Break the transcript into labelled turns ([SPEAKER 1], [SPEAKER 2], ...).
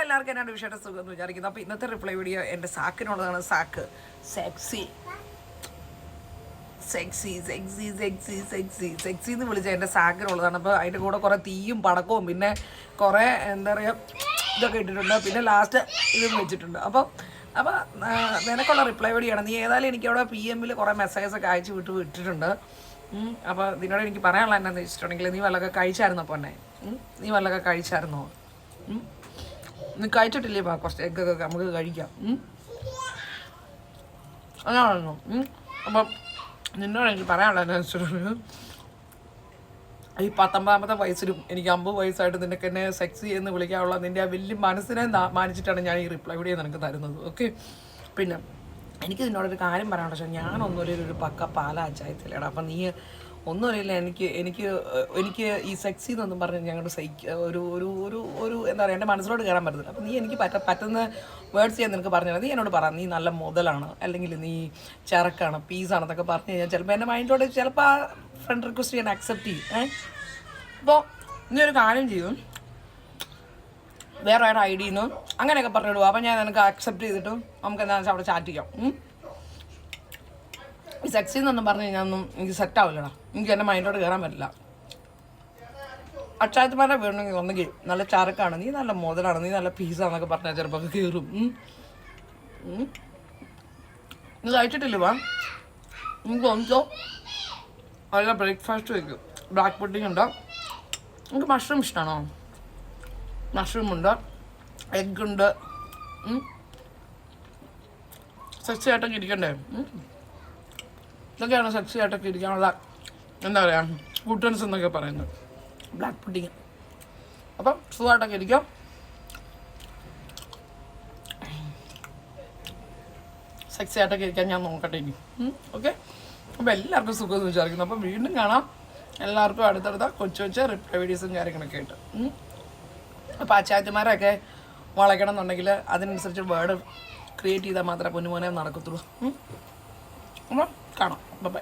[SPEAKER 1] എല്ലാവർക്കും എന്നാണ് വിഷയമായിട്ട് സുഖം എന്ന് വിചാരിക്കുന്നത്. അപ്പോൾ ഇന്നത്തെ റിപ്ലൈ വീഡിയോ എൻ്റെ സാക്കിനുള്ളതാണ്. Zack sexy sexy sexy sexy sexy sexy എന്ന് വിളിച്ചാൽ എൻ്റെ സാക്കിനുള്ളതാണ്. അപ്പോൾ അതിൻ്റെ കൂടെ കുറേ തീയും പടക്കവും പിന്നെ കുറേ എന്താ പറയുക ഇതൊക്കെ ഇട്ടിട്ടുണ്ട്. പിന്നെ ലാസ്റ്റ് ഇതും വെച്ചിട്ടുണ്ട്. അപ്പോൾ നിനക്കുള്ള റിപ്ലൈ വീഡിയോ ആണ്. നീ ഏതായാലും എനിക്കവിടെ PM കുറേ മെസ്സേജസൊക്കെ അയച്ച് വിട്ടിട്ടുണ്ട്. അപ്പോൾ നിന്നോട് എനിക്ക് പറയാനുള്ള എന്നാന്ന് വെച്ചിട്ടുണ്ടെങ്കിൽ നീ വല്ലതൊക്കെ കഴിച്ചായിരുന്നോ പൊന്നെ? നീ വല്ലതൊക്കെ കഴിച്ചായിരുന്നോ? നീ കഴിച്ചിട്ടില്ലേ? കുറച്ച് എഗ്ഗൊക്കെ നമുക്ക് കഴിക്കാം. അങ്ങനെയാണോ? അപ്പം നിന്നോട് എനിക്ക് പറയാനുള്ള എന്നാന്ന് വെച്ചിട്ടുണ്ടെങ്കിൽ ഈ 19 വയസ്സിലും എനിക്ക് 50 വയസ്സായിട്ട് നിനക്ക് എന്നെ സെക്സി എന്ന് വിളിക്കാനുള്ള നിൻ്റെ ആ വലിയ മനസ്സിനെ മാനിച്ചിട്ടാണ് ഞാൻ ഈ റിപ്ലൈ വീഡിയോ നിനക്ക് തരുന്നത്. ഓക്കെ. പിന്നെ എനിക്ക് നിന്നോടൊരു കാര്യം പറയാനുണ്ട്. പക്ഷേ ഞാനൊന്നുമില്ല ഒരു പക്ക പാലാച്ചായത്തില്ലേടാ. അപ്പം നീ ഒന്നുമില്ല. എനിക്ക് ഈ സെക്സി എന്നൊന്നും പറഞ്ഞ് ഞങ്ങളുടെ ഒരു എന്താ പറയുക എൻ്റെ മനസ്സിലോട്ട് കയറാൻ പറ്റത്തില്ല. അപ്പം നീ എനിക്ക് പറ്റുന്ന വേർഡ്സ് ചെയ്യാൻ നിനക്ക് പറഞ്ഞു തരാം. നീ എന്നോട് പറ, നീ നല്ല മുതലാണ്, അല്ലെങ്കിൽ നീ ചരക്കാണ്, പീസാണെന്നൊക്കെ പറഞ്ഞു കഴിഞ്ഞാൽ ചിലപ്പോൾ എൻ്റെ മൈൻഡിലോട്ട് ചിലപ്പോൾ ആ ഫ്രണ്ട് റിക്വസ്റ്റ് ഞാൻ അക്സെപ്റ്റ് ചെയ്യും. അപ്പോൾ നീ ഒരു കാര്യം ചെയ്യും, വേറെ ഒരു ID ന്ന് അങ്ങനെയൊക്കെ പറഞ്ഞിടുക. അപ്പം ഞാൻ നിനക്ക് അക്സെപ്റ്റ് ചെയ്തിട്ട് നമുക്ക് എന്താണെന്ന് വെച്ചാൽ അവിടെ ചാറ്റ് ചെയ്യാം. ഈ സെക്സി എന്നൊന്നും പറഞ്ഞു കഴിഞ്ഞാൽ ഒന്നും എനിക്ക് സെറ്റാവില്ലടാ. എനിക്ക് എൻ്റെ മൈൻഡോട് കയറാൻ പറ്റില്ല. അച്ചായത്തുമാരെ വീണെങ്കിൽ ഒന്നെങ്കിൽ നല്ല ചരക്കാണ്, നീ നല്ല മുതലാണ്, നീ നല്ല പീസാന്നൊക്കെ പറഞ്ഞാൽ ചിലപ്പോൾ കയറും. നീ കഴിച്ചിട്ടില്ല വാ, നമുക്ക് ഒന്നോ നല്ല ബ്രേക്ക്ഫാസ്റ്റ് വയ്ക്കും. ബ്ലാക്ക് പുഡിംഗ് ഉണ്ട്. നമുക്ക് മഷ്റൂം ഇഷ്ടമാണോ? മഷ്റൂം ഉണ്ട്, എഗ്ഗുണ്ട്. സെക്സി ആയിട്ടൊക്കെ ഇരിക്കണ്ടേ? ഇതൊക്കെയാണ് സെക്സി ആയിട്ടൊക്കെ ഇരിക്കാനുള്ള എന്താ പറയുക ഗുഡൻസ് എന്നൊക്കെ പറയുന്നത്. Black pudding. അപ്പം സുഖമായിട്ടൊക്കെ ഇരിക്കും. സെക്സി ആയിട്ടൊക്കെ ഇരിക്കാൻ ഞാൻ നോക്കട്ടെ ഇനി. ഓക്കെ. അപ്പോൾ എല്ലാവർക്കും സുഖമെന്ന് വിചാരിക്കുന്നു. അപ്പം വീണ്ടും കാണാം. എല്ലാവർക്കും അടുത്തടുത്ത കൊച്ചു റിപ്ലൈ വീഡിയോസും കാര്യങ്ങളൊക്കെ ആയിട്ട്. അപ്പോൾ അച്ചായത്തിമാരൊക്കെ വളയ്ക്കണം എന്നുണ്ടെങ്കിൽ അതിനനുസരിച്ച് വേർഡ് ക്രിയേറ്റ് ചെയ്താൽ മാത്രമേ പൊന്നുമോനെ നടക്കത്തുള്ളൂ. അപ്പം കാണാം. ബൈ.